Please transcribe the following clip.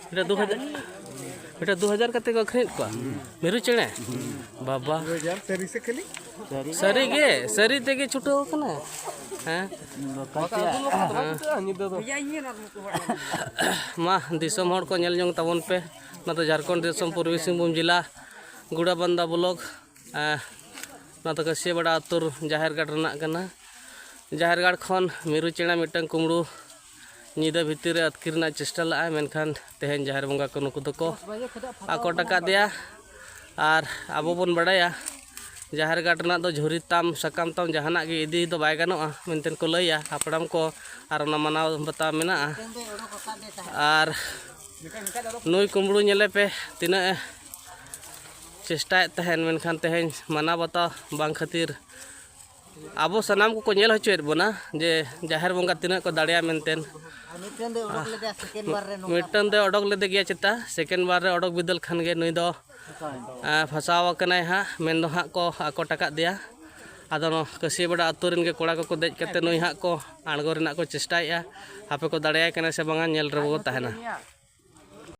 बेटा 2000 बेटा 2000 कते को अखरीद को मेरू चेणे बाबा 2000 सरी से खाली सरी तेगे छुटो कना हैं मा दिसम हड़ को नेल जोंग ताबन पे ना तो झारखंड दिसम पूर्वी सिंहभूम जिला गुड़ाबंदा ब्लॉक ना तो कसियाबाड़ा आतुर जाहेरगढ़ रना कना जाहेरगढ़ खन मेरू चेणा मिटन कुमड़ू नीदा भितर अतकिर चेष्टा लगा मेनखान तेहन जाहेर बंगा को नुकु दको आकोट दिया और आबो बन बड़ाया जाहेरगढ़ रना दो झुरी ताम सकाम ताम जहाना गे इदी दो बाय गानोआ मेनतेन को लैया हापड़ाम को और मनाव बताव मेना और नुई कुमड़ू नेले पे तीना चेष्टा तहन मेनखान तेहन माना बताव बांग खातिर आबो सनाम को नेल हचुएद बोना जे जाहेर बंगा तीना को दाड़िया मेनतेन मिटन दे अडक लेदे गया चिता सेकेंड बार रे अडक बिदल खान गे नुई दो फसाव कनाय हा मेन दो हा को आको टाका दिया आदो कसियाबाड़ा आतु रेन गे कोड़ा को देज कते नुई हा को आणगो रेना को चेष्टाया हापे को दाड़िया कना से बांगा नेल रे बो ताहेना।